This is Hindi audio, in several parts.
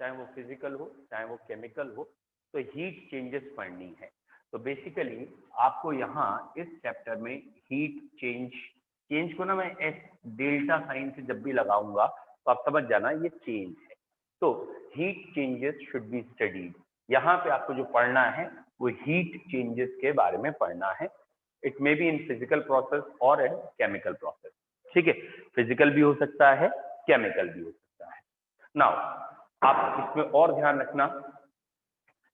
चाहे वो फिजिकल हो चाहे वो केमिकल हो, तो हीट चेंजेस पढ़नी है। तो बेसिकली आपको यहाँ इस चैप्टर में हीट चेंज को ना मैं एस डेल्टा साइन से जब भी लगाऊंगा तो आप समझ जाना ये चेंज है। तो heat changes should be studied. यहाँ पे आपको जो पढ़ना है वो हीट चेंजेस के बारे में पढ़ना है। It may be in physical process और इन केमिकल प्रोसेस। ठीक है, फिजिकल भी हो सकता है, केमिकल भी हो सकता है। नाउ आप इसमें और ध्यान रखना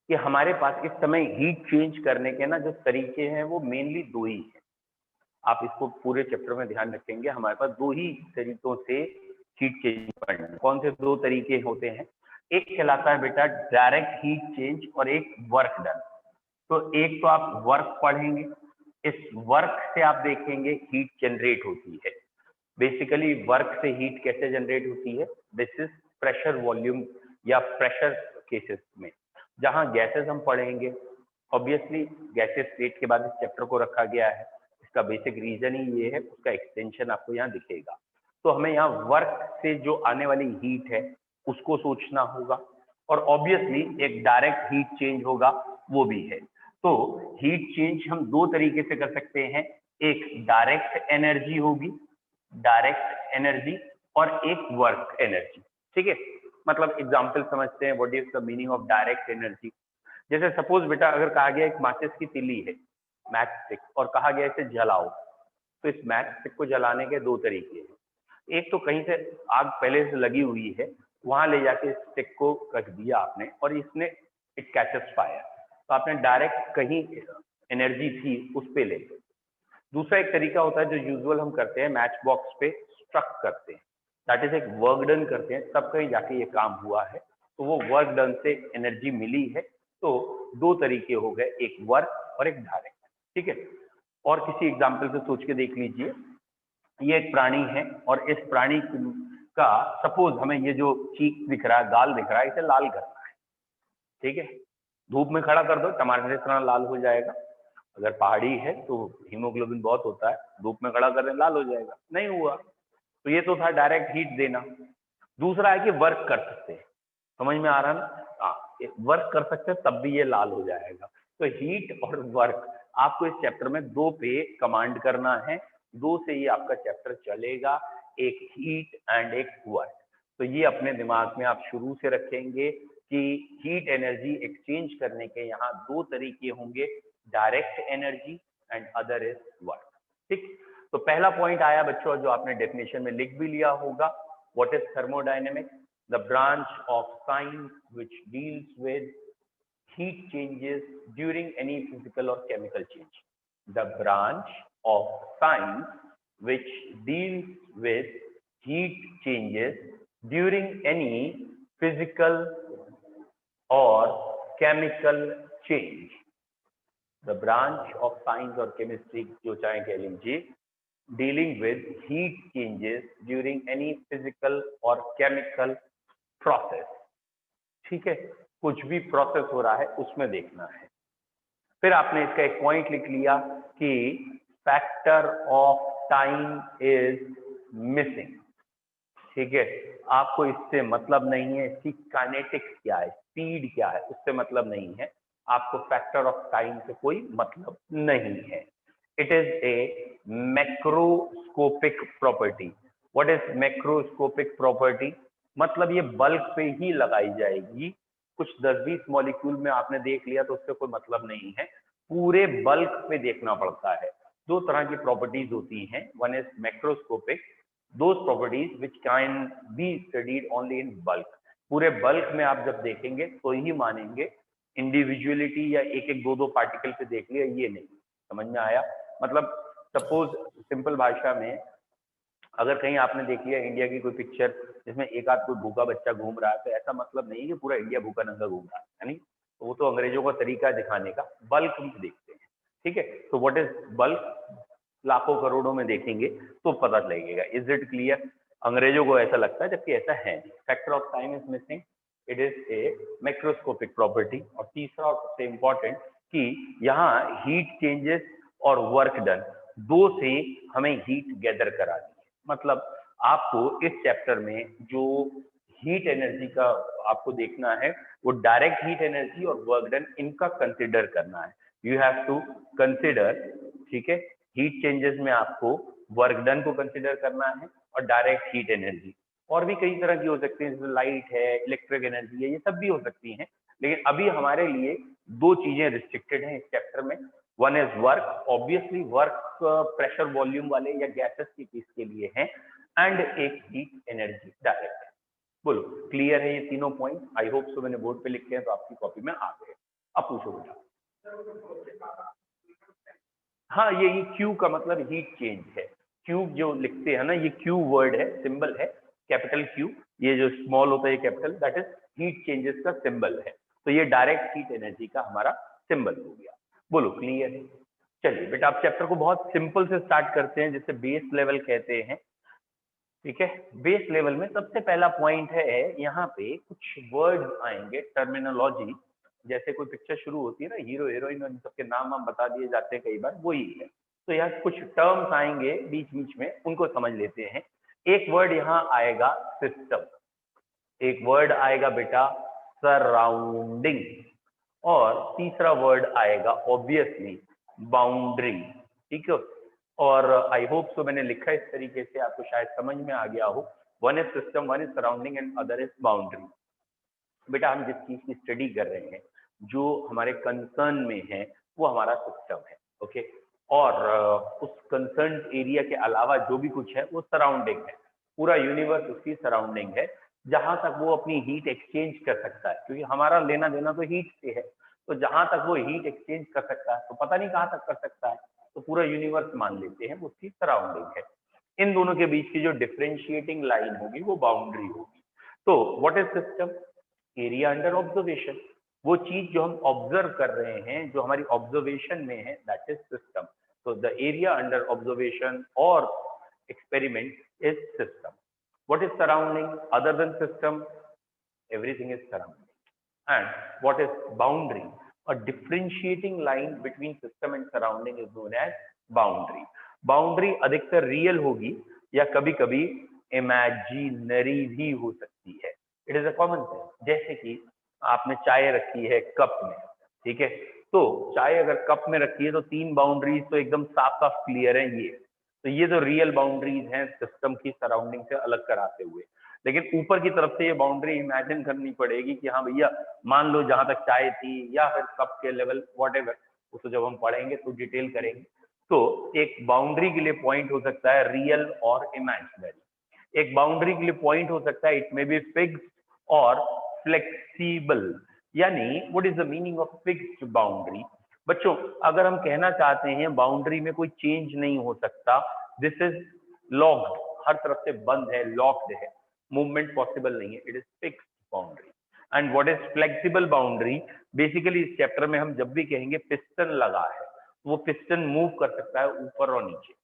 कि हमारे पास इस समय हीट चेंज करने के ना जो तरीके हैं वो मेनली दो ही हैं। आप इसको पूरे चैप्टर में ध्यान रखेंगे, हमारे पास दो ही तरीकों से हीट चेंज पढ़ना है। कौन से दो तरीके होते हैं? एक कहलाता है बेटा डायरेक्ट हीट चेंज और एक वर्क डन। तो एक तो आप वर्क पढ़ेंगे, इस वर्क से आप देखेंगे हीट जनरेट होती है। बेसिकली वर्क से हीट कैसे जनरेट होती है? दिस इज प्रेशर वॉल्यूम या प्रेशर केसेस में। जहां गैसेस हम पढ़ेंगे, ऑब्वियसली गैसेस स्टेट के बाद इस चैप्टर को रखा गया है, इसका बेसिक रीजन ही ये है, उसका एक्सटेंशन आपको यहाँ दिखेगा। तो हमें यहाँ वर्क से जो आने वाली हीट है उसको सोचना होगा, और ऑब्वियसली एक डायरेक्ट हीट चेंज होगा वो भी है। तो हीट चेंज हम दो तरीके से कर सकते हैं, एक डायरेक्ट एनर्जी होगी, डायरेक्ट एनर्जी, और एक वर्क एनर्जी। ठीक है, मतलब एग्जांपल समझते हैं what is the meaning of direct energy. जैसे सपोज बेटा अगर कहा गया एक माचिस की तिली है, मैच स्टिक, और कहा गया इसे जलाओ, तो इस मैच स्टिक को जलाने के दो तरीके हैं। एक तो कहीं से आग पहले से लगी हुई है, वहां ले जाके इस स्टिक को रख दिया आपने और इसने इट कैचेस फायर, तो आपने डायरेक्ट कहीं एनर्जी थी उस पे ले गए। दूसरा एक तरीका होता है जो यूजुअल हम करते हैं, मैच बॉक्स पे स्ट्रक करते हैं, दैट इज एक वर्क डन करते हैं, तब कहीं जाके ये काम हुआ है, तो वो वर्क डन से एनर्जी मिली है। तो दो तरीके हो गए, एक वर्क और एक डायरेक्ट। ठीक है, और किसी एग्जाम्पल से सोच के देख लीजिए। ये एक प्राणी है और इस प्राणी का सपोज हमें ये जो चीक दिख रहा है, गाल दिख रहा है, इसे लाल करना है। ठीक है, धूप में खड़ा कर दो, टमाटर इस तरह लाल हो जाएगा। अगर पहाड़ी है तो हीमोग्लोबिन बहुत होता है, धूप में खड़ा करने लाल हो जाएगा, नहीं हुआ। तो ये तो था डायरेक्ट हीट देना। दूसरा है कि वर्क कर सकते हैं, समझ में आ रहा है ना? हाँ, वर्क कर सकते हैं तब भी ये लाल हो जाएगा। तो हीट और वर्क आपको इस चैप्टर में दो पे कमांड करना है, दो से ही आपका चैप्टर चलेगा, एक हीट एंड एक वर्क। तो ये अपने दिमाग में आप शुरू से रखेंगे कि हीट एनर्जी एक्सचेंज करने के यहाँ दो तरीके होंगे, direct energy and other is work. ठीक, तो पहला पॉइंट आया बच्चों जो आपने डेफिनेशन में लिख भी लिया होगा, what is thermodynamics? The branch of science which deals with heat changes during any physical or chemical change. The branch of science which deals with heat changes during any physical or chemical change. The branch of science or chemistry जो चाहे कह लीजिए, dealing with heat changes during any physical or chemical process. ठीक है, कुछ भी प्रोसेस हो रहा है उसमें देखना है। फिर आपने इसका एक पॉइंट लिख लिया कि factor of time is missing. ठीक है, आपको इससे मतलब नहीं है, इसकी काइनेटिक्स क्या है, स्पीड क्या है, उससे मतलब नहीं है, आपको फैक्टर ऑफ टाइम से कोई मतलब नहीं है। It is a macroscopic property. What is macroscopic property? मतलब ये बल्क पे ही लगाई जाएगी, कुछ 10-20 मॉलिक्यूल में आपने देख लिया तो उससे कोई मतलब नहीं है, पूरे बल्क पे देखना पड़ता है। दो तरह की प्रॉपर्टीज होती हैं, one is macroscopic, those properties which can be studied only in bulk। पूरे बल्क में आप जब देखेंगे तो ही मानेंगे, इंडिविजुअलिटी या एक एक दो दो पार्टिकल पे देख लिया ये नहीं। समझ में आया? मतलब सपोज सिंपल भाषा में अगर कहीं आपने देख लिया इंडिया की कोई पिक्चर जिसमें एक आध कोई भूखा बच्चा घूम रहा है, तो ऐसा मतलब नहीं है कि पूरा इंडिया भूखा नंगा घूम रहा है, नहीं। तो वो तो अंग्रेजों का तरीका दिखाने का, बल्क में देखते हैं। ठीक है, तो व्हाट इज बल्क? लाखों करोड़ों में देखेंगे तो पता लगेगा। Is it clear? अंग्रेजों को ऐसा लगता है जबकि ऐसा है नहीं। Factor of time is missing, it is a macroscopic property. और तीसरा और सबसे इंपॉर्टेंट कि यहाँ हीट चेंजेस और वर्क डन दो से हमें हीट गैदर करा दी है। मतलब आपको इस चैप्टर में जो हीट एनर्जी का आपको देखना है, वो डायरेक्ट हीट एनर्जी और वर्क डन इनका कंसिडर करना है। यू हैव टू कंसिडर, ठीक है, हीट चेंजेस में आपको वर्क डन को कंसिडर करना है और डायरेक्ट हीट एनर्जी। और भी कई तरह की हो सकती है, जैसे लाइट है, इलेक्ट्रिक एनर्जी है, ये सब भी हो सकती हैं, लेकिन अभी हमारे लिए दो चीजें रिस्ट्रिक्टेड हैं इस चैप्टर में। One is work, obviously work pressure volume वाले या गैसेस की केस के लिए है, एंड एक हीट एनर्जी डायरेक्ट है। बोलो क्लियर है ये तीनों पॉइंट? आई होप सो, मैंने बोर्ड पे लिखे हैं तो आपकी कॉपी में आ गए। अब पूछो बेटा। हाँ, ये क्यू का मतलब हीट चेंज है। क्यू जो लिखते हैं ना, ये क्यू वर्ड है, सिंबल है कैपिटल क्यू, ये जो स्मॉल होता है capital, that is heat changes का सिंबल है। तो ये डायरेक्ट हीट एनर्जी का हमारा सिंबल हो गया। बोलो क्लियर है? चलिए बेटा, आप चैप्टर को बहुत सिंपल से स्टार्ट करते हैं, जिसे बेस लेवल कहते हैं। ठीक है, बेस लेवल में सबसे पहला पॉइंट है, यहाँ पे कुछ वर्ड्स आएंगे, टर्मिनोलॉजी। जैसे कोई पिक्चर शुरू होती है ना, हीरो हीरोइन और इन सबके नाम हम बता दिए जाते हैं कई बार, वही है। तो यहाँ कुछ टर्म्स आएंगे बीच बीच में, उनको समझ लेते हैं। एक वर्ड यहाँ आएगा सिस्टम, एक वर्ड आएगा बेटा सराउंडिंग, और तीसरा वर्ड आएगा ऑब्वियसली बाउंड्री। ठीक है, और आई होप सो मैंने लिखा इस तरीके से आपको शायद समझ में आ गया हो। One is system, one is surrounding and other is boundary. बेटा हम जिस चीज की स्टडी कर रहे हैं, जो हमारे कंसर्न में है, वो हमारा सिस्टम है। ओके, और उस कंसर्न एरिया के अलावा जो भी कुछ है वो सराउंडिंग है, पूरा यूनिवर्स उसकी सराउंडिंग है, जहां तक वो अपनी हीट एक्सचेंज कर सकता है, क्योंकि हमारा लेना देना तो हीट से है। तो जहां तक वो हीट एक्सचेंज कर सकता है, तो पता नहीं कहां तक कर सकता है, तो पूरा यूनिवर्स मान लेते हैं वो उसकी सराउंडिंग है। इन दोनों के बीच की जो डिफरेंशिएटिंग लाइन होगी वो बाउंड्री होगी। तो what is system? Area under observation, वो चीज जो हम ऑब्जर्व कर रहे हैं, जो हमारी ऑब्जर्वेशन में है, दैट इज सिस्टम। तो द एरिया अंडर ऑब्जर्वेशन और experiment is system. What is surrounding other than system? Everything is surrounding. and what is boundary? A differentiating line between system and surrounding is known as boundary. Boundary अधिकतर रियल होगी या कभी कभी इमेजिनरी भी हो सकती है। It is a common thing. जैसे कि आपने चाय रखी है कप में, ठीक है, तो चाय अगर कप में रखी है तो तीन बाउंड्रीज तो एकदम साफ साफ क्लियर है। ये तो रियल बाउंड्रीज हैं सिस्टम की सराउंडिंग से अलग कराते हुए। लेकिन ऊपर की तरफ से ये बाउंड्री इमेजिन करनी पड़ेगी कि हाँ भैया, मान लो जहां तक चाय थी या फिर कप के लेवल व्हाटएवर, उसको जब हम पढ़ेंगे तो डिटेल करेंगे। तो एक बाउंड्री के लिए पॉइंट हो सकता है रियल और इमेजिनरी। एक बाउंड्री के लिए पॉइंट हो सकता है इट मे बी फिक्स्ड और फ्लेक्सिबल। यानी what is the meaning of fixed boundary? बच्चों, अगर हम कहना चाहते हैं बाउंड्री में कोई चेंज नहीं हो सकता, दिस इज लॉक्ड, हर तरफ से बंद है, लॉक्ड है, मूवमेंट पॉसिबल नहीं है, it is fixed boundary. And what is flexible boundary? Basically इस चैप्टर में हम जब भी कहेंगे पिस्टन लगा है, वो पिस्टन मूव कर सकता है ऊपर और नीचे।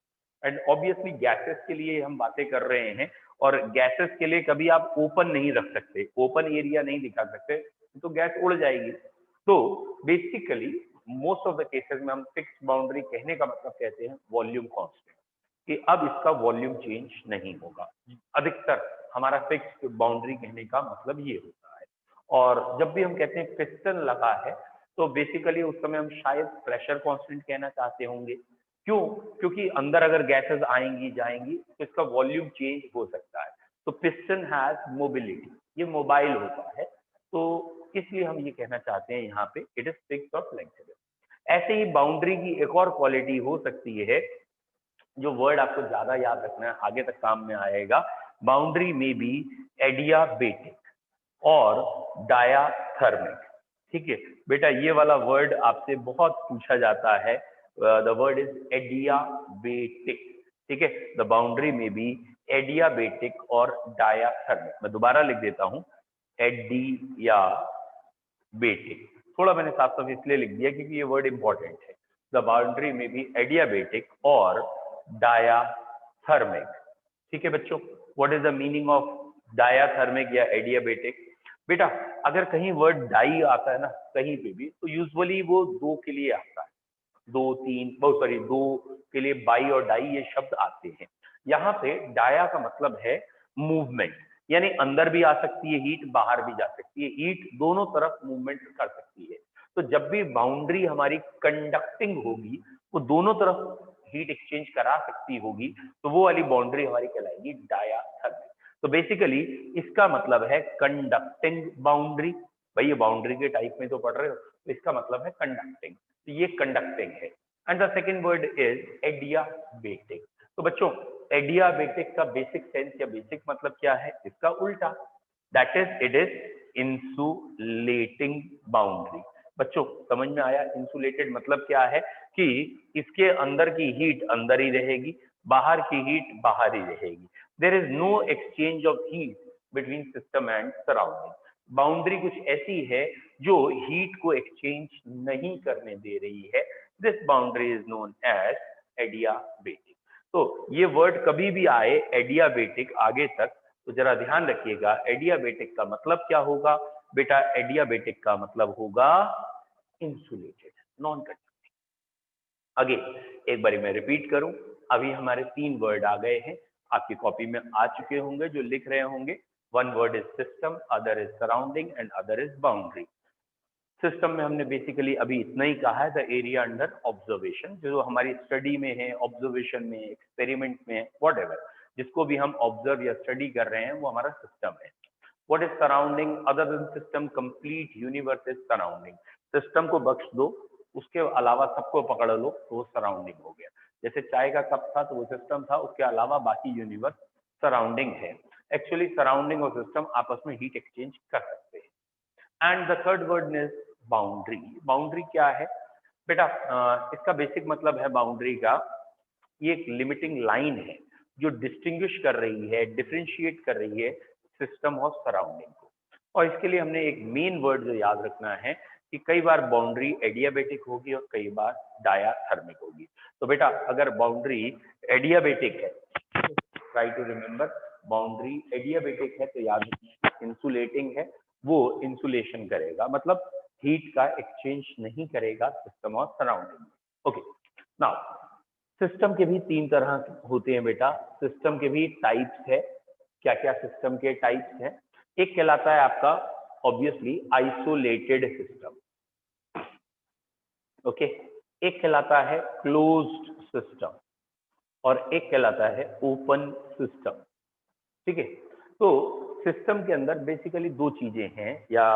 एंड ऑब्वियसली गैसेस के लिए हम बातें कर रहे हैं, और गैसेस के लिए कभी आप ओपन नहीं रख सकते, ओपन एरिया नहीं दिखा सकते, तो गैस उड़ जाएगी। तो basically most of the cases में हम फिक्स्ड बाउंड्री कहने का मतलब कहते हैं वॉल्यूम कांस्टेंट, कि अब इसका वॉल्यूम चेंज नहीं होगा। अधिकतर हमारा फिक्स्ड बाउंड्री कहने का मतलब ये होता है। और जब भी हम कहते हैं पिस्टन लगा है, तो बेसिकली उस समय हम शायद प्रेशर कांस्टेंट कहना चाहते होंगे। क्यों? क्योंकि अंदर अगर गैसेस आएंगी जाएंगी तो इसका वॉल्यूम चेंज हो सकता है। तो पिस्टन हैज मोबिलिटी, ये मोबाइल होता है, तो इसलिए हम ये कहना चाहते हैं यहाँ पे इट इज फिक्स्ड और फ्लेक्सिबल। ऐसे ही बाउंड्री की एक और क्वालिटी हो सकती है, जो वर्ड आपको ज्यादा याद रखना है, आगे तक काम में आएगा। बाउंड्री में बी एडियाबेटिक और डायाथर्मिक। ठीक है बेटा, ये वाला वर्ड आपसे बहुत पूछा जाता है। The word is adiabatic. ठीक है, द बाउंड्री में बी एडियाबेटिक और डायाथर्मिक। मैं दोबारा लिख देता हूं, एडियाबेटिक। थोड़ा मैंने साफ साफ इसलिए लिख दिया क्योंकि ये वर्ड इंपॉर्टेंट है। द बाउंड्री में बी एडियाबेटिक और डायाथर्मिक। ठीक है बच्चों, what is the meaning of diathermic या एडियाबेटिक? बेटा अगर कहीं वर्ड डाई आता है ना कहीं पे भी, तो यूजुअली वो दो के लिए आता है, दो तीन, बहुत सॉरी, दो के लिए बाई और डाई ये शब्द आते हैं। यहाँ पे डाया का मतलब है मूवमेंट, यानी अंदर भी आ सकती है हीट, बाहर भी जा सकती है हीट, दोनों तरफ मूवमेंट कर सकती है। तो जब भी बाउंड्री हमारी कंडक्टिंग होगी, वो दोनों तरफ हीट एक्सचेंज करा सकती होगी, तो वो वाली बाउंड्री हमारी कहलाएगी डायाथर्मिक। तो बेसिकली इसका मतलब है कंडक्टिंग बाउंड्री। भाई ये बाउंड्री के टाइप में तो पढ़ रहे हो, तो इसका मतलब है कंडक्टिंग, तो ये कंडक्टिंग है। And the second word is adiabatic. तो बच्चों एडियाबेटिक का बेसिक सेंस या बेसिक मतलब क्या है, इसका उल्टा, that is it is insulating boundary. बच्चों समझ में आया इंसुलेटेड मतलब क्या है, कि इसके अंदर की हीट अंदर ही रहेगी, बाहर की हीट बाहर ही रहेगी। There is no exchange of heat between system and surrounding. Boundary कुछ ऐसी है जो हीट को एक्सचेंज नहीं करने दे रही है। This boundary is known as adiabatic. तो ये वर्ड कभी भी आए एडियाबेटिक आगे तक, तो जरा ध्यान रखिएगा एडियाबेटिक का मतलब क्या होगा बेटा। एडियाबेटिक का मतलब होगा इंसुलेटेड, नॉन कंडक्टिंग। अगेन एक बारी मैं रिपीट करूं, अभी हमारे 3 वर्ड आ गए हैं, आपकी कॉपी में आ चुके होंगे जो लिख रहे होंगे। One word is system, other is surrounding and other is boundary. System में हमने बेसिकली अभी इतना ही कहा है, द एरिया अंडर ऑब्जर्वेशन, जो हमारी स्टडी में है, ऑब्जर्वेशन में, एक्सपेरिमेंट में, व्हाटएवर, जिसको भी हम ऑब्जर्व या स्टडी कर रहे हैं वो हमारा सिस्टम है। What is surrounding, other than system complete universe is surrounding. System को बख्श दो, उसके अलावा सबको पकड़ लो तो वो सराउंडिंग हो गया। जैसे चाय का कप था तो वो सिस्टम था, उसके अलावा बाकी यूनिवर्स सराउंडिंग है। एक्चुअली सराउंडिंग और सिस्टम आपस में हीट एक्सचेंज कर सकते हैं। And the third word is boundary. Boundary क्या है बेटा, इसका बेसिक मतलब है बाउंड्री का, ये एक लिमिटिंग लाइन है जो डिस्टिंग्विश कर रही है, डिफरेंशिएट कर रही है सिस्टम और सराउंडिंग को। और इसके लिए हमने एक मेन वर्ड जो याद रखना है कि कई बार बाउंड्री एडियाबेटिक होगी और कई बार डायाथर्मिक होगी। तो बेटा अगर बाउंड्री एडियाबेटिक है, try to remember, boundary adiabatic है तो याद रखना इंसुलेटिंग है, वो इंसुलेशन करेगा, मतलब हीट का एक्सचेंज नहीं करेगा सिस्टम और सराउंडिंग में। ओके, नाउ सिस्टम के भी 3 तरह होते हैं बेटा, सिस्टम के भी टाइप्स है। क्या क्या सिस्टम के टाइप्स हैं? एक कहलाता है आपका ऑब्वियसली आइसोलेटेड सिस्टम, ओके, एक कहलाता है क्लोज्ड सिस्टम और एक कहलाता है ओपन सिस्टम। ठीक है, तो सिस्टम के अंदर बेसिकली 2 चीजें हैं या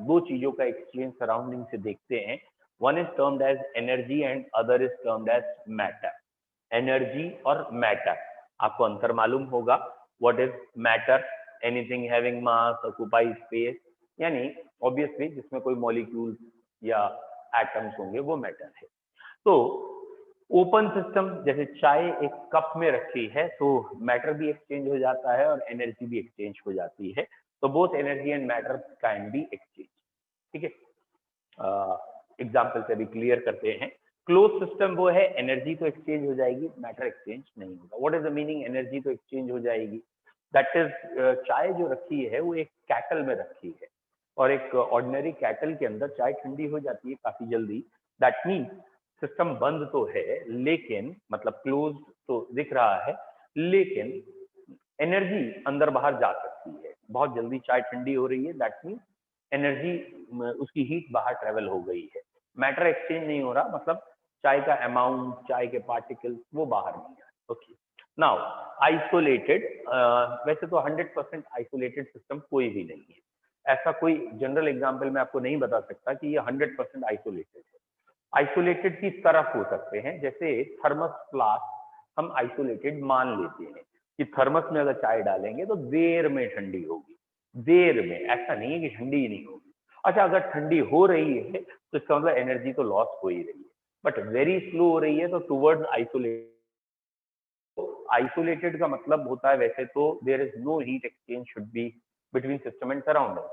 2 चीजों का एक्सचेंज सराउंडिंग से देखते हैं। One is termed as energy and other is termed as matter. Energy और मैटर, आपको अंतर मालूम होगा। What is matter? Anything having mass, occupy space, यानी ऑब्वियसली जिसमें कोई मॉलिक्यूल या एटम्स होंगे वो मैटर है। तो ओपन सिस्टम, जैसे चाय एक कप में रखी है तो मैटर भी एक्सचेंज हो जाता है और एनर्जी भी एक्सचेंज हो जाती है, तो both energy and matter can be exchange. ठीक है, एग्जाम्पल से भी क्लियर करते हैं। क्लोज सिस्टम वो है एनर्जी तो एक्सचेंज हो जाएगी, मैटर एक्सचेंज नहीं होगा। What is the meaning energy तो एक्सचेंज हो जाएगी? दैट इज, चाय जो रखी है वो एक कैटल में रखी है और एक ऑर्डिनरी कैटल के अंदर चाय ठंडी हो जाती है काफी जल्दी। दैट मीन्स सिस्टम बंद तो है लेकिन, मतलब क्लोज तो दिख रहा है लेकिन एनर्जी अंदर बाहर जा सकती है। बहुत जल्दी चाय ठंडी हो रही है, दैट मीन्स एनर्जी, उसकी हीट बाहर ट्रेवल हो गई है। मैटर एक्सचेंज नहीं हो रहा, मतलब चाय का अमाउंट, चाय के पार्टिकल्स वो बाहर नहीं आ रहे। ओके, नाउ आइसोलेटेड, वैसे तो 100% आइसोलेटेड सिस्टम कोई भी नहीं है। ऐसा कोई जनरल एग्जांपल मैं आपको नहीं बता सकता कि ये 100% आइसोलेटेड है। आइसोलेटेड की तरफ हो सकते हैं, जैसे थर्मस फ्लास्क हम आइसोलेटेड मान लेते हैं कि थर्मस में अगर चाय डालेंगे तो देर में ठंडी होगी, देर में, ऐसा नहीं है कि ठंडी ही नहीं होगी। अच्छा, अगर ठंडी हो रही है तो इसका मतलब एनर्जी तो लॉस हो ही रही है, बट वेरी स्लो हो रही है तो टुवर्ड्स आइसोलेटेड। आइसोलेटेड का मतलब होता है वैसे तो there is no heat exchange should be between system and surrounding.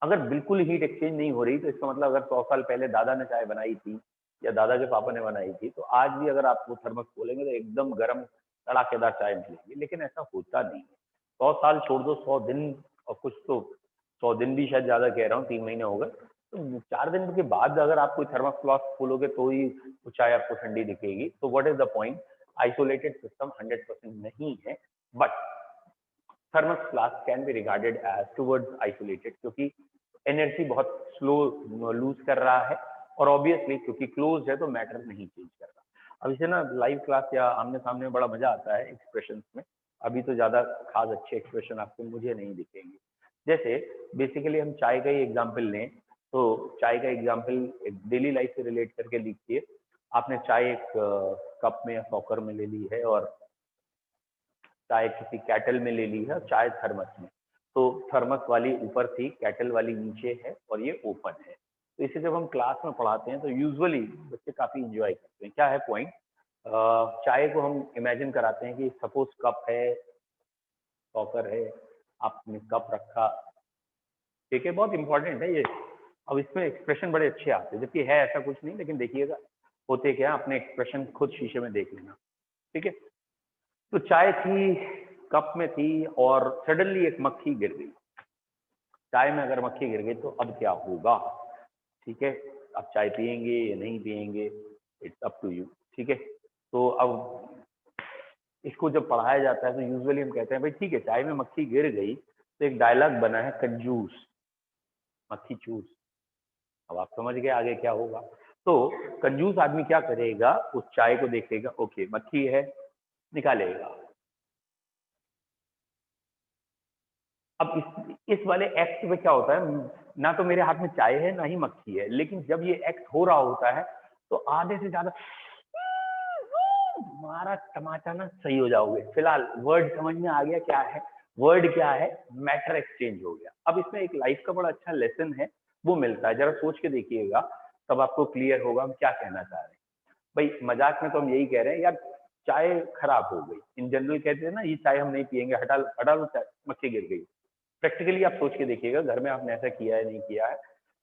अगर बिल्कुल हीट एक्सचेंज नहीं हो रही तो इसका मतलब अगर 100 साल पहले दादा ने चाय बनाई थी या दादा के पापा ने बनाई थी तो आज भी अगर आप वो थर्मस खोलेंगे तो एकदम गर्म कड़ाकेदार चाय मिलेगी, लेकिन ऐसा होता नहीं है। 100 साल छोड़ दो, 100 दिन, और कुछ तो 100 दिन भी शायद ज्यादा कह रहा हूँ, 3 महीने हो गए, तो 4 दिन के बाद अगर आप कोई थर्मस फ्लास्क खोलोगे तो ही वो चाय आपको ठंडी दिखेगी। तो what is the point, isolated system 100% नहीं है, but thermos flask can be regarded as towards isolated, क्योंकि एनर्जी बहुत स्लो लूज कर रहा है, और ऑब्वियसली क्योंकि क्लोज है तो मैटर नहीं चेंज कर रहा। अब इसे ना लाइव क्लास या आमने सामने में बड़ा मजा आता है एक्सप्रेशंस में, अभी तो ज्यादा खास अच्छे एक्सप्रेशन आपको मुझे नहीं दिखेंगे। जैसे बेसिकली हम चाय का ही एग्जाम्पल लें, तो चाय का एग्जाम्पल डेली लाइफ से रिलेट करके लिखिए। आपने चाय एक कप में या सॉकर में ले ली है, और चाय किसी कैटल में ले ली है, और चाय थर्मस में। तो थर्मस वाली ऊपर थी, कैटल वाली नीचे है, और ये ओपन है। तो इसे जब हम क्लास में पढ़ाते हैं तो यूजुअली बच्चे काफी इंजॉय करते हैं। क्या है पॉइंट, चाय को हम इमेजिन कराते हैं कि सपोज कप है, सॉकर है, आपने कप रखा, ठीक है, बहुत इंपॉर्टेंट है ये। अब इसमें एक्सप्रेशन बड़े अच्छे आते हैं, जबकि है ऐसा कुछ नहीं, लेकिन देखिएगा होते क्या, अपने एक्सप्रेशन खुद शीशे में देख लेना, ठीक है। तो चाय थी, कप में थी, और सडनली एक मक्खी गिर गई। चाय में अगर मक्खी गिर गई तो अब क्या होगा, ठीक है। आप चाय पियेंगे या नहीं पियेंगे, इट्स अप टू यू, ठीक है। तो अब इसको जब पढ़ाया जाता है तो यूजुअली हम कहते हैं भाई ठीक है, चाय में मक्खी गिर गई, तो एक डायलॉग बना है, कंजूस मक्खी चूस। अब आप समझ गए आगे क्या होगा। तो कंजूस आदमी क्या करेगा, उस चाय को देखेगा, ओके मक्खी है, निकालेगा। अब इस वाले एक्ट में क्या होता है, ना तो मेरे हाथ में चाय है ना ही मक्खी है, लेकिन जब ये एक्ट हो रहा होता है तो आधे से ज्यादा मारा टमाटर ना सही हो जाओगे। फिलहाल वर्ड समझ में आ गया क्या है, वर्ड क्या है, मैटर एक्सचेंज हो गया। अब इसमें एक लाइफ का बड़ा अच्छा लेसन है, वो मिलता है, जरा सोच के देखिएगा, तब आपको क्लियर होगा हम क्या कहना चाह रहे हैं। भाई मजाक में तो हम यही कह रहे हैं यार, चाय खराब हो गई, इन जनरल कहते हैं ना ये चाय हम नहीं पियेंगे, हटा हटा लो चाय, मक्खी गिर गई। प्रैक्टिकली आप सोच के देखिएगा, घर में आपने ऐसा किया है नहीं किया है,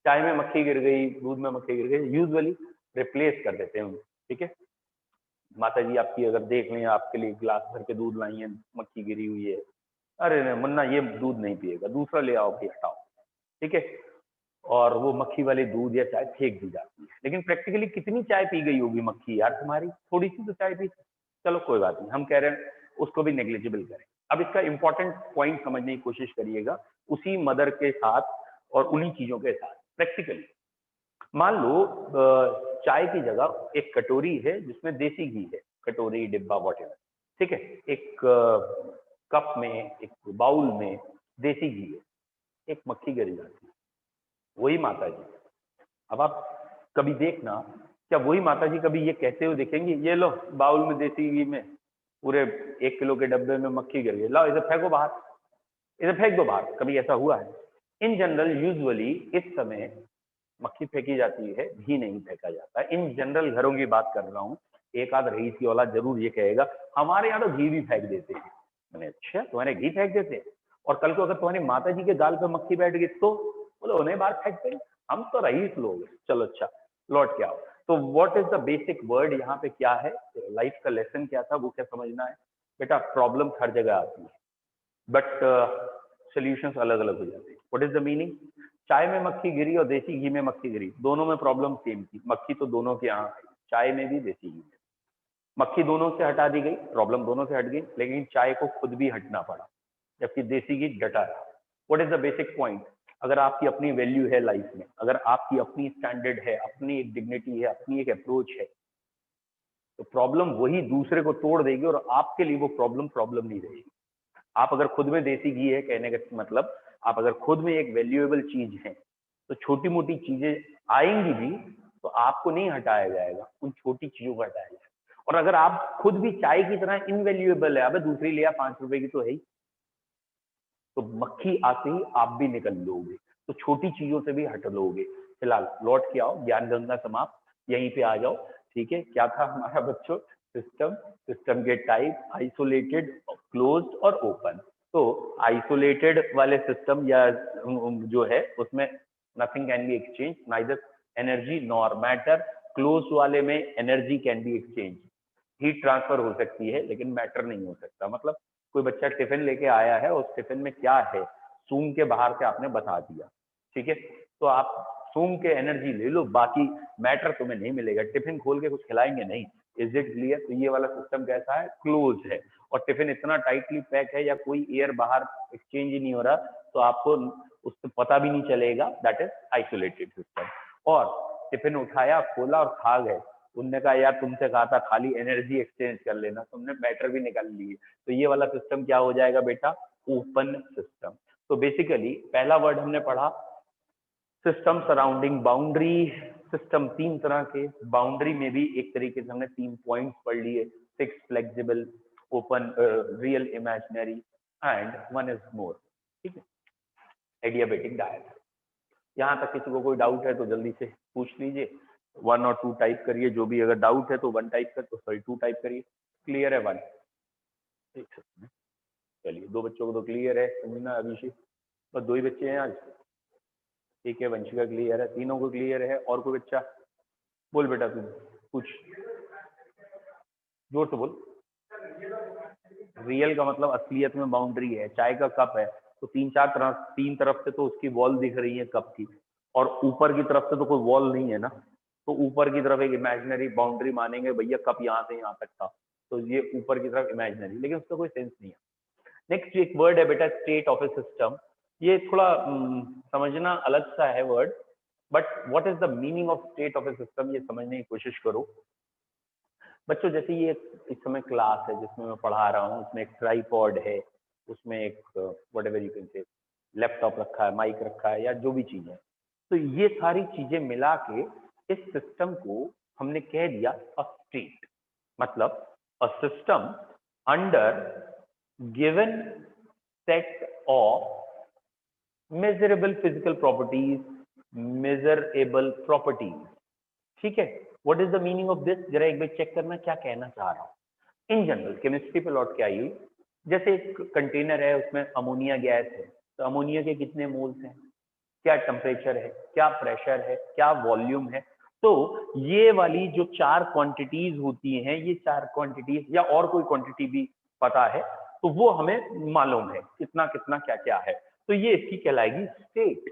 चाय में मक्खी गिर गई, दूध में मक्खी गिर गई, यूजुअली रिप्लेस कर देते हैं, ठीक है। माता जी आपकी अगर देख लें, आपके लिए गिलास भर के दूध लाई है, मक्खी गिरी हुई है, अरे नहीं मुन्ना ये दूध नहीं पिएगा, दूसरा ले आओ कि हटाओ, ठीक है। और वो मक्खी वाले दूध या चाय फेंक दी जाती है। लेकिन प्रैक्टिकली कितनी चाय पी गई होगी मक्खी यार तुम्हारी, थोड़ी सी तो चाय पी, चलो कोई बात नहीं, हम कह रहे हैं उसको भी नेग्लिजिबल करें। अब इसका इंपॉर्टेंट पॉइंट समझने की कोशिश करिएगा, उसी मदर के साथ और उन्हीं चीजों के साथ प्रैक्टिकली। मान लो चाय की जगह एक कटोरी है जिसमें देसी घी है, कटोरी डिब्बा वॉटेवर, ठीक है। एक कप में, एक बाउल में देसी घी है, एक मक्खी गिर जाती है, वही माता जी। अब आप कभी देखना, क्या वही माता जी कभी ये कहते हुए देखेंगे, ये लो बाउल में देसी घी में पूरे 1 किलो के डब्बे में मक्खी गिर गई, लाओ इसे फेंको बाहर, इसे फेंक दो बाहर, कभी ऐसा हुआ है? इन जनरल यूजुअली इस समय मक्खी फेंकी जाती है, घी नहीं फेंका जाता। इन जनरल घरों की बात कर रहा हूँ, एक आध रईस की औलाद जरूर ये कहेगा हमारे यहाँ तो घी भी फेंक देते हैं। मैंने अच्छा तुम्हारे घी फेंक देते हैं, और कल को अगर तुम्हारी माता जी के गाल पे मक्खी बैठ गई तो बोले उन्हें बाहर फेंक दें, हम तो रईस लोग हैं। चलो अच्छा, लौट के आओ। तो what is the basic word यहाँ पे क्या है, लाइफ का लेसन क्या था, वो क्या समझना है बेटा। प्रॉब्लम हर जगह आती है, बट सोल्यूशंस अलग अलग हो जाते हैं। व्हाट इज द मीनिंग, चाय में मक्खी गिरी और देसी घी में मक्खी गिरी, दोनों में प्रॉब्लम सेम थी, मक्खी तो दोनों के यहाँ आई, चाय में भी देसी घी में। मक्खी दोनों से हटा दी गई, प्रॉब्लम दोनों से हट गई, लेकिन चाय को खुद भी हटना पड़ा, जबकि देसी घी डटा रहा। What is the basic point, अगर आपकी अपनी वैल्यू है लाइफ में, अगर आपकी अपनी स्टैंडर्ड है, अपनी एक डिग्निटी है, अपनी एक अप्रोच है, तो प्रॉब्लम वही दूसरे को तोड़ देगी, और आपके लिए वो प्रॉब्लम प्रॉब्लम नहीं रहेगी। आप अगर खुद में देसी घी है, कहने का मतलब आप अगर खुद में एक वैल्यूएबल चीज है, तो छोटी मोटी चीजें आएंगी भी तो आपको नहीं हटाया जाएगा, उन छोटी चीजों को हटाया जाएगा। और अगर आप खुद भी चाय की तरह इनवैल्यूएबल है, अब दूसरी लिया 5 रुपए की तो है ही, तो मक्खी आते ही आप भी निकल लोगे, तो छोटी चीजों से भी हट लोगे। फिलहाल लौट के आओ, ज्ञान गंगा समाप्त, यहीं पे आ जाओ, ठीक है। क्या था हमारा बच्चों, सिस्टम, सिस्टम के टाइप, आइसोलेटेड, क्लोज्ड और ओपन। तो आइसोलेटेड वाले सिस्टम या जो है उसमें nothing can be exchange, neither energy nor matter. Close वाले में energy can be exchange, heat transfer हो सकती है, लेकिन मैटर नहीं हो सकता। मतलब कोई बच्चा टिफिन लेके आया है, उस टिफिन में क्या है सूंघ के बाहर से आपने बता दिया, ठीक है, तो आप सूंघ के एनर्जी ले लो, बाकी मैटर तुम्हें नहीं मिलेगा। टिफिन खोल के कुछ खिलाएंगे नहीं, इज इट क्लियर। तो ये वाला सिस्टम कैसा है, क्लोज है। और टिफिन इतना टाइटली पैक है या कोई एयर बाहर एक्सचेंज ही नहीं हो रहा, तो आपको उससे पता भी नहीं चलेगा, दैट इज आइसोलेटेड सिस्टम। और टिफिन उठाया, खोला और खा गए, उनने कहा यार तुमसे कहा था खाली एनर्जी एक्सचेंज कर लेना, तुमने मैटर भी निकाल लिए, तो ये वाला सिस्टम क्या हो जाएगा बेटा, ओपन सिस्टम। तो बेसिकली पहला वर्ड हमने पढ़ा सिस्टम सराउंडिंग बाउंड्री। सिस्टम तीन तरह के, बाउंड्री में भी एक तरीके से हमने 3 पॉइंट्स पढ़ लिए, fix, flexible, open, real, imaginary and one is more, ठीक है, एडियाबेटिक डायग्राम। यहाँ तक किसी को कोई डाउट है तो जल्दी से पूछ लीजिए, 1 और 2 टाइप करिए, जो भी अगर डाउट है तो 1 टाइप कर, तो सॉरी 2 टाइप करिए। क्लियर है 1? चलिए 2 बच्चों को तो क्लियर है, समझना अभिषेक, बस 2 ही बच्चे हैं आज, ठीक है, वंशिका क्लियर है, तीनों को क्लियर है। और कोई बच्चा? बोल बेटा तू कुछ जोर से बोल। रियल का मतलब असलियत में बाउंड्री है, चाय का कप है तो 3 तरफ से तो उसकी वॉल दिख रही है कप की, और ऊपर की तरफ से तो कोई वॉल नहीं है ना, तो ऊपर की तरफ एक इमेजिनरी बाउंड्री मानेंगे, भैया कप यहाँ से यहाँ तक था, तो ये ऊपर की तरफ इमेजिनरी, लेकिन उसका कोई सेंस नहीं है। नेक्स्ट एक वर्ड है बेटा स्टेट ऑफ ए सिस्टम। ये थोड़ा समझना अलग सा है word, but what is the meaning of state of A system, ये समझने की कोशिश करो बच्चों। जैसे ये इस समय क्लास है जिसमें मैं पढ़ा रहा हूँ, उसमें एक ट्राइपॉड है, उसमें एक whatever you can say laptop रखा है, माइक रखा है, या जो भी चीज है, तो ये सारी चीजें मिला के इस सिस्टम को हमने कह दिया अ स्टेट। मतलब a system under given set of measurable physical properties, measurable properties, ठीक है। What is the meaning of this, जरा एक बार चेक करना क्या कहना चाह रहा हूं। इन जनरल केमिस्ट्री पे लौट के आइए, जैसे एक कंटेनर है, उसमें अमोनिया गैस है, तो अमोनिया के कितने मोल्स हैं, क्या टेम्परेचर है, क्या प्रेशर है, क्या वॉल्यूम है, तो ये वाली जो 4 क्वांटिटीज होती हैं, ये 4 क्वांटिटीज या और कोई क्वांटिटी भी पता है तो वो हमें मालूम है कितना कितना क्या क्या है, तो ये इसकी कहलाएगी स्टेट।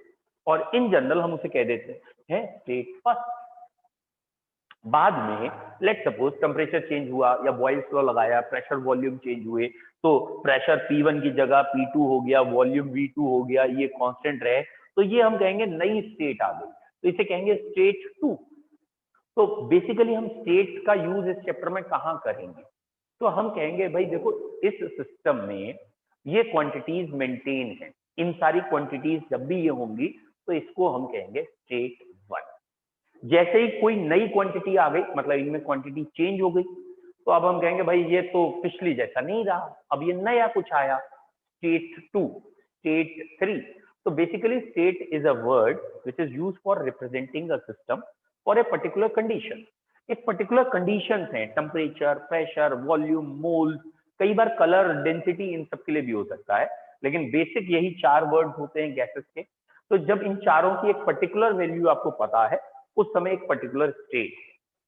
और इन जनरल हम उसे कह देते हैं स्टेट फर्स्ट। बाद में लेट सपोज टेम्परेचर चेंज हुआ या बॉयल्स लॉ लगाया, प्रेशर वॉल्यूम चेंज हुए, तो प्रेशर P1 की जगह P2 हो गया, वॉल्यूम V2 हो गया, ये कांस्टेंट रहे, तो ये हम कहेंगे नई स्टेट आ गई, तो इसे कहेंगे स्टेट 2। तो बेसिकली हम स्टेट का यूज इस चैप्टर में कहाँ करेंगे, तो हम कहेंगे भाई देखो इस सिस्टम में ये क्वांटिटीज मेंटेन है, इन सारी क्वांटिटीज जब भी ये होंगी तो इसको हम कहेंगे स्टेट 1। जैसे ही कोई नई क्वांटिटी आ गई, मतलब इनमें क्वांटिटी चेंज हो गई, तो अब हम कहेंगे भाई ये तो पिछली जैसा नहीं रहा, अब ये नया कुछ आया, स्टेट 2, स्टेट 3। तो basically state is a word which is used for representing a system for a particular condition. एक पर्टिकुलर कंडीशन है, टेम्परेचर, प्रेशर, वॉल्यूम, मोल, कई बार कलर, डेंसिटी, इन सब के लिए भी हो सकता है, लेकिन बेसिक यही 4 वर्ड्स होते हैं गैसेस के। तो जब इन चारों की एक पर्टिकुलर वैल्यू आपको पता है, उस समय एक पर्टिकुलर स्टेट,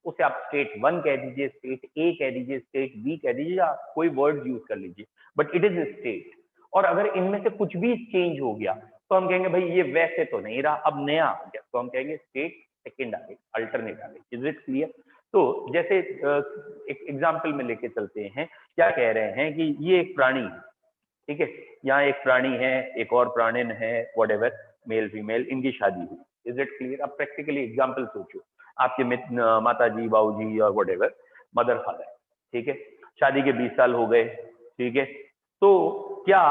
उसे आप स्टेट 1 कह दीजिए, स्टेट ए कह दीजिए, स्टेट बी कह दीजिए, या कोई वर्ड यूज कर लीजिए, बट इट इज स्टेट। और अगर इनमें से कुछ भी चेंज हो गया तो हम कहेंगे भाई ये वैसे तो नहीं रहा, अब नया आ गया, तो हम कहेंगे स्टेट सेकेंड आ गई, अल्टरनेट आ गई। Is it clear? तो जैसे एक एग्जाम्पल में लेके चलते हैं, क्या कह रहे हैं कि ये एक प्राणी है, ठीक है, यहाँ एक प्राणी है, एक और प्राणिन है, व्हाटएवर, मेल फीमेल, इनकी शादी हुई। Is it clear? अब प्रैक्टिकली एग्जाम्पल सोचो, आपके माता जी, बाबूजी और व्हाटएवर, मदर फादर, ठीक है, शादी के 20 साल हो गए, ठीक है, तो क्या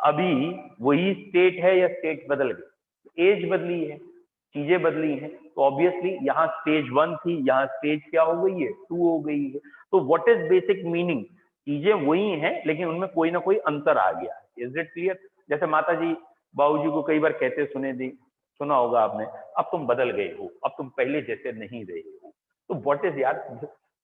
अभी वही स्टेट है या स्टेट बदल गई? एज बदली है, चीजें बदली हैं, तो ऑब्वियसली यहाँ स्टेज 1 थी, यहाँ स्टेज क्या हो गई है, 2 हो गई है। तो व्हाट इज बेसिक मीनिंग, चीजें वही हैं लेकिन उनमें कोई ना कोई अंतर आ गया। Is it clear? जैसे माता जी बाबूजी को कई बार कहते सुना होगा आपने, अब तुम बदल गए हो, अब तुम पहले जैसे नहीं रहे हो। तो व्हाट इज यार,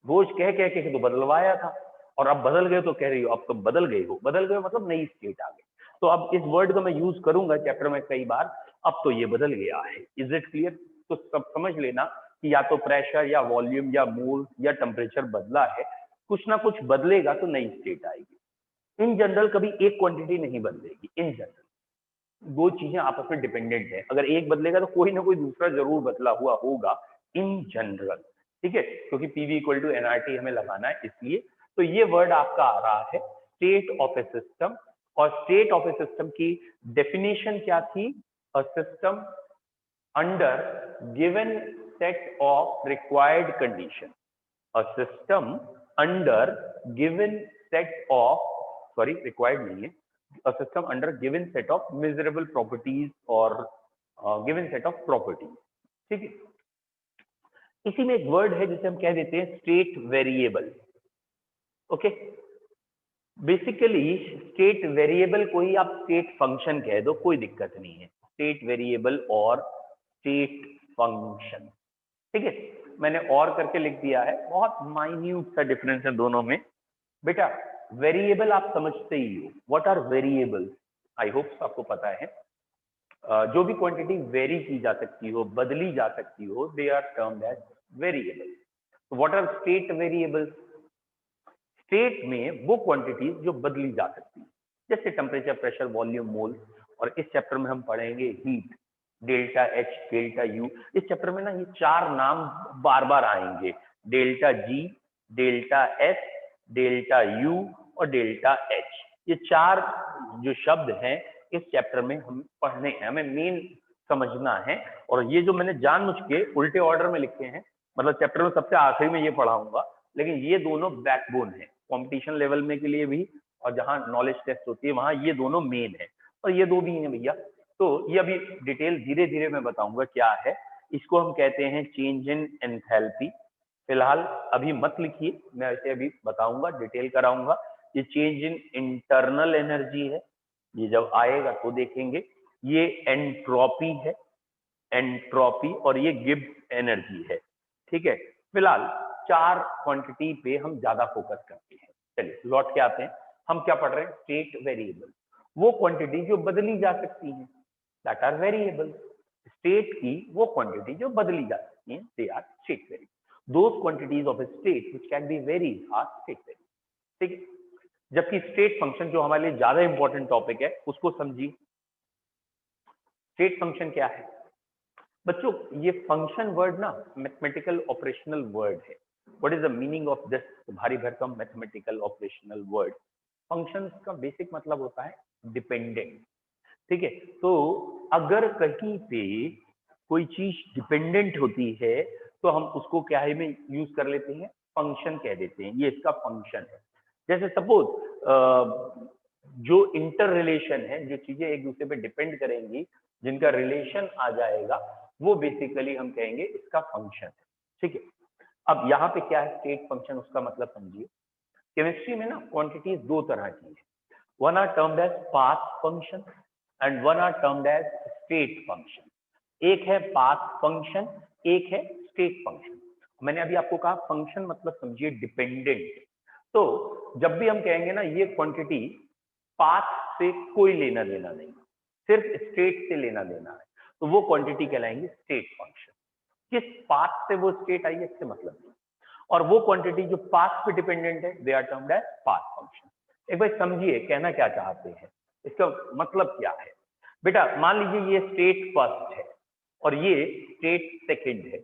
रोज कह के तो बदलवाया था, और अब बदल गए तो कह रही हो अब तुम बदल गए हो। बदल गए मतलब नई स्टेट आ गई। तो अब इस वर्ड को मैं यूज करूंगा चैप्टर में कई बार, अब तो ये बदल गया है। Is it clear? तो सब समझ लेना कि या तो प्रेशर या वॉल्यूम या मोल या टेम्परेचर बदला है, कुछ ना कुछ बदलेगा तो नई स्टेट आएगी। इन जनरल कभी एक क्वांटिटी नहीं बदलेगी, इन जनरल दो चीजें आपस में डिपेंडेंट है, अगर एक बदलेगा तो कोई ना कोई दूसरा जरूर बदला हुआ होगा इन जनरल, ठीक है, क्योंकि पीवी इक्वल टू एनआरटी हमें लगाना है इसलिए। तो ये वर्ड आपका आ रहा है स्टेट ऑफ ए सिस्टम, और स्टेट ऑफ ए सिस्टम की डेफिनेशन क्या थी? A system under given set of required condition, a system under given set of, sorry required नहीं है, a system under given set of measurable properties और गिवन सेट ऑफ प्रॉपर्टीज। ठीक है, इसी में एक वर्ड है जिसे हम कह देते हैं state variable. Okay, basically state variable को ही आप स्टेट फंक्शन कह दो, कोई दिक्कत नहीं है, स्टेट वेरिएबल और स्टेट फंक्शन। ठीक है, मैंने और करके लिख दिया है, बहुत माइन्यूट सा डिफरेंस है दोनों में। बेटा वेरिएबल आप समझते ही हो, what are variables? I hope आपको पता है। जो भी क्वांटिटी वेरी की जा सकती हो, बदली जा सकती हो, they are termed as variable. What are state variables? State में वो क्वांटिटीज जो बदली जा सकती है, जैसे टेम्परेचर, प्रेशर, वॉल्यूम, मोल। और इस चैप्टर में हम पढ़ेंगे heat, delta H, delta U. इस चैप्टर में ना ये चार नाम बार बार आएंगे, delta G, delta S, delta you और डेल्टा एच। ये चार जो शब्द हैं इस चैप्टर में हम पढ़ने हैं, हमें मेन समझना है। और ये जो मैंने जानबूझ के उल्टे ऑर्डर में लिखे हैं, मतलब चैप्टर में सबसे आखिरी में ये पढ़ाऊंगा, लेकिन ये दोनों बैकबोन है कंपटीशन लेवल में के लिए भी, और जहां नॉलेज टेस्ट होती है वहां ये दोनों मेन है, और ये दो भी हैं भैया। तो ये अभी डिटेल धीरे धीरे मैं बताऊंगा क्या है। इसको हम कहते हैं चेंज इन एंथैल्पी। फिलहाल अभी मत लिखिए, मैं इसे अभी बताऊंगा, डिटेल कराऊंगा। ये चेंज इन इंटरनल एनर्जी है, ये जब आएगा तो देखेंगे। ये एंट्रोपी है, एंट्रोपी, और ये गिब्स एनर्जी है। ठीक है, फिलहाल चार क्वांटिटी पे हम ज्यादा फोकस करते हैं। चलिए लौट के आते हैं, हम क्या पढ़ रहे हैं? स्टेट वेरिएबल, वो क्वांटिटी जो बदली जा सकती है, दैट आर वेरिएबल। स्टेट की वो क्वांटिटी जो बदली जा सकती है, they are state variable. Those quantities of a state which can be varied are state variable. ठीक है, जबकि स्टेट फंक्शन जो हमारे लिए ज्यादा इंपॉर्टेंट टॉपिक है उसको समझिए। स्टेट फंक्शन क्या है बच्चों? ये फंक्शन वर्ड ना मैथमेटिकल ऑपरेशनल वर्ड है। What is the meaning of this भारी भरकम मैथमेटिकल ऑपरेशनल वर्ड? फंक्शन का बेसिक मतलब होता है डिपेंडेंट। ठीक है, तो अगर कहीं पे कोई चीज डिपेंडेंट होती है तो हम उसको क्या है में यूज कर लेते हैं? फंक्शन कह देते हैं, ये इसका फंक्शन है। जैसे सपोज जो इंटर रिलेशन है, जो चीजें एक दूसरे पे डिपेंड करेंगी, जिनका रिलेशन आ जाएगा, वो बेसिकली हम कहेंगे इसका फंक्शन है। ठीक है, अब यहाँ पे क्या है स्टेट फंक्शन, उसका मतलब समझिए। केमिस्ट्री में ना क्वांटिटीज दो तरह की है, one are termed as path function and one are termed as state function. एक है पाथ फंक्शन, एक है स्टेट फंक्शन। मैंने अभी आपको कहा फंक्शन मतलब समझिए डिपेंडेंट। तो जब भी हम कहेंगे ना ये क्वांटिटी पाथ से कोई लेना देना नहीं, सिर्फ स्टेट से लेना देना है, तो वो क्वांटिटी कहलाएंगे स्टेट फंक्शन। किस पाथ से वो स्टेट आई है इससे मतलब नहीं। और वो क्वांटिटी जो पाथ पे डिपेंडेंट है, they are termed as path function. एक बार समझिए कहना क्या चाहते हैं, इसका मतलब क्या है। बेटा मान लीजिए ये स्टेट फर्स्ट है और ये स्टेट सेकंड है,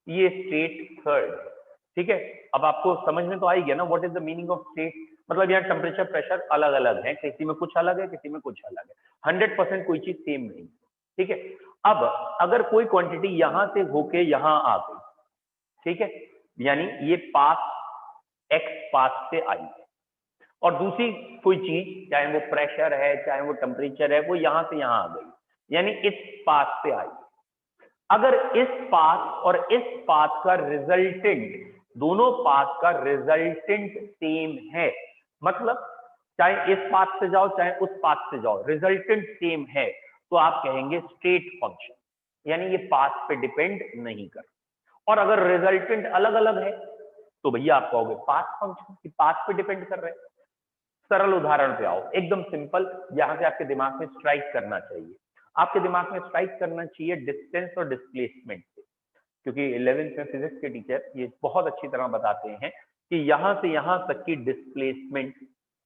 ये स्टेट थर्ड है। ठीक है, अब आपको समझ में तो आई गया ना what is the meaning of state? मतलब यहाँ टेम्परेचर प्रेशर अलग अलग है, किसी में कुछ अलग है, किसी में कुछ अलग है, 100% कोई चीज सेम नहीं। ठीक है, अब अगर कोई क्वांटिटी यहां से होके यहां आ गई, ठीक है, यानी ये पाथ एक्स पाथ से आई है, और दूसरी कोई चीज चाहे वो प्रेशर है चाहे वो टेम्परेचर है, वो यहां से यहां आ गई, यानी इस पाथ से आई। अगर इस पाथ और इस पाथ का रिजल्टेंट, दोनों पाथ का रिजल्टेंट सेम है, मतलब चाहे इस पाथ से जाओ चाहे उस पाथ से जाओ, रिजल्टेंट सेम है, तो आप कहेंगे स्टेट फंक्शन, यानी ये पाथ पे डिपेंड नहीं कर। और अगर रिजल्टेंट अलग अलग है तो भैया आप कहोगे पाथ फंक्शन, कि पाथ पे डिपेंड कर रहे हैं। सरल उदाहरण पे आओ, एकदम सिंपल, यहां से आपके दिमाग में स्ट्राइक करना चाहिए। आपके दिमाग में स्ट्राइक करना चाहिए डिस्टेंस और डिस्प्लेसमेंट से, क्योंकि 11th में फिजिक्स के टीचर ये बहुत अच्छी तरह बताते हैं कि यहां से यहां तक की डिस्प्लेसमेंट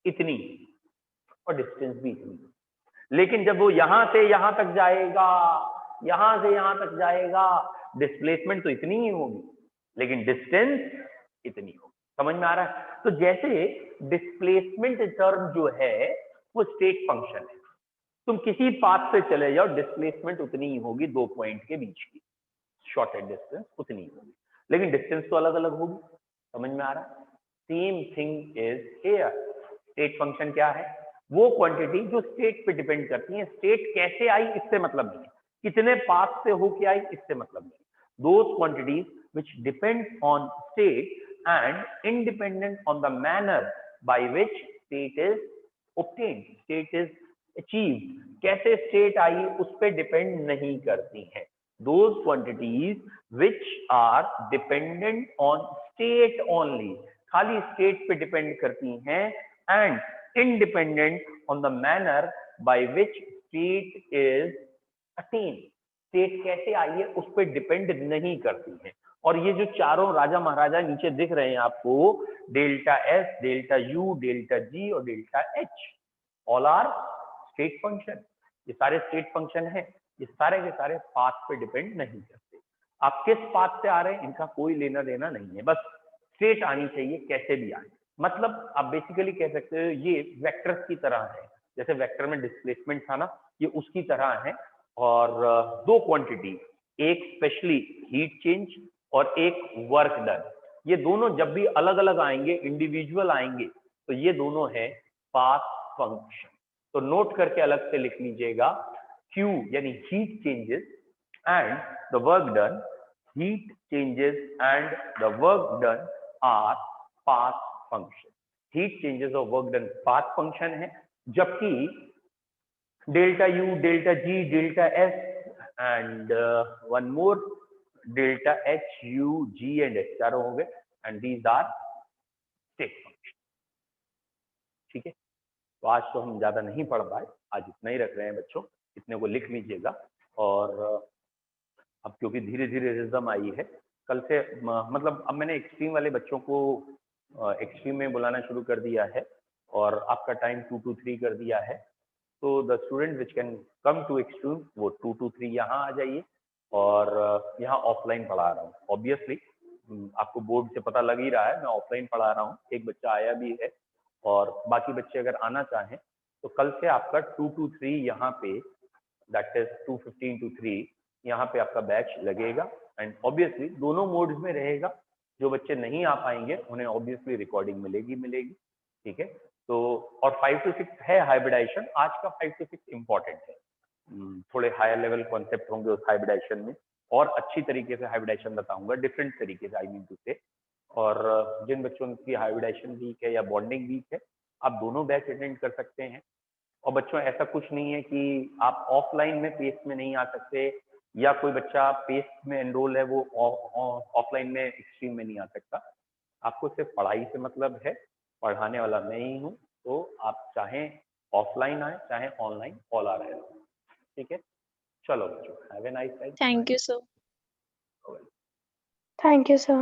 इतनी और डिस्टेंस भी इतनी, लेकिन जब वो यहां से यहां तक जाएगा, यहां से यहां तक जाएगा, डिस्प्लेसमेंट तो इतनी ही होगी लेकिन डिस्टेंस इतनी होगी। समझ में आ रहा है? तो जैसे डिस्प्लेसमेंट टर्म जो है वो स्टेट फंक्शन है, तुम किसी पाथ से चले जाओ डिस्प्लेसमेंट उतनी ही होगी, 2 पॉइंट के बीच की शॉर्टेड डिस्टेंस उतनी ही होगी, लेकिन डिस्टेंस तो अलग अलग होगी। समझ में आ रहा है? Same thing is here. State function क्या है? वो क्वांटिटी जो स्टेट पे डिपेंड करती है। स्टेट कैसे आई इससे मतलब नहीं है, कितने पाथ से होके आई इससे मतलब नहीं है। Those quantities which depend on state and independent on the manner by which state is obtained, state is achieved, कैसे state आई उस पे डिपेंड नहीं करती हैं। those quantities which are dependent on state only, खाली state पे डिपेंड करती हैं, and independent on the manner by which state is attained, state कैसे आई है उस पर डिपेंड नहीं करती है। और ये जो चारों राजा महाराजा नीचे दिख रहे हैं आपको, delta S, delta U, delta G और delta H, all are state function. ये सारे स्टेट फंक्शन है, ये सारे के सारे पाथ पे डिपेंड नहीं करते। आप किस पाथ से आ रहे हैं इनका कोई लेना देना नहीं है, बस स्टेट आनी चाहिए कैसे भी आए। मतलब आप बेसिकली कह सकते हो ये वेक्टर्स की तरह है, जैसे वेक्टर में डिस्प्लेसमेंट था ना, ये उसकी तरह है। और दो क्वांटिटी, एक स्पेशली हीट चेंज और एक वर्क डन, ये दोनों जब भी अलग अलग आएंगे, इंडिविजुअल आएंगे, तो ये दोनों है पाथ फंक्शन। तो नोट करके अलग से लिख लीजिएगा, Q यानी heat changes and the work done, heat changes and the work done our path function. Heat changes और वर्क डन पाथ फंक्शन है, जबकि delta U, delta G, delta S and one more delta H, U, G and H चारों हो गए, and these are state function। ठीक है, तो आज तो हम ज्यादा नहीं पढ़ पाए, आज इतना ही रख रहे हैं बच्चों, इतने को लिख लीजिएगा। और अब क्योंकि धीरे धीरे रिज्म आई है, कल से मतलब अब मैंने एक्सट्रीम वाले बच्चों को एक्सट्रीम में बुलाना शुरू कर दिया है और आपका टाइम 2 to 3 कर दिया है। तो the student which can come to extreme वो 2 to 3 यहाँ आ जाइए, और यहाँ ऑफलाइन पढ़ा रहा हूँ। ऑब्वियसली आपको बोर्ड से पता लग ही रहा है, मैं ऑफलाइन पढ़ा रहा हूँ। एक बच्चा आया भी है और बाकी बच्चे अगर आना चाहें तो कल से आपका 2 to 3 यहाँ पे, दैट इज 2:15 to 3 यहाँ पे आपका बैच लगेगा। एंड ऑब्वियसली दोनों मोड्स में रहेगा, जो बच्चे नहीं आ पाएंगे उन्हें ऑब्वियसली रिकॉर्डिंग मिलेगी। ठीक है, तो और 5 to 6 है हाइब्रिडाइजेशन। आज का 5 to 6 इम्पॉर्टेंट है, थोड़े हायर लेवल कॉन्सेप्ट होंगे उस हाइब्रिडाइजेशन में, और अच्छी तरीके से हाइब्रिडाइजेशन बताऊंगा, डिफरेंट तरीके से, आई मीन टू से। और जिन बच्चों की हाइब्रिडाइजेशन वीक है या बॉन्डिंग वीक है, आप दोनों बैच अटेंड कर सकते हैं। और बच्चों ऐसा कुछ नहीं है कि आप ऑफलाइन में पेस में नहीं आ सकते, या कोई बच्चा पेस में एनरोल है वो ऑफलाइन में एक्सट्रीम में नहीं आ सकता। आपको सिर्फ पढ़ाई से मतलब है, पढ़ाने वाला मैं ही हूँ, तो आप चाहें ऑफलाइन आए चाहे ऑनलाइन, ऑल आर वेलकम। ठीक है, चलो बच्चों, have a nice time. Thank you, sir. Bye. Thank you, sir.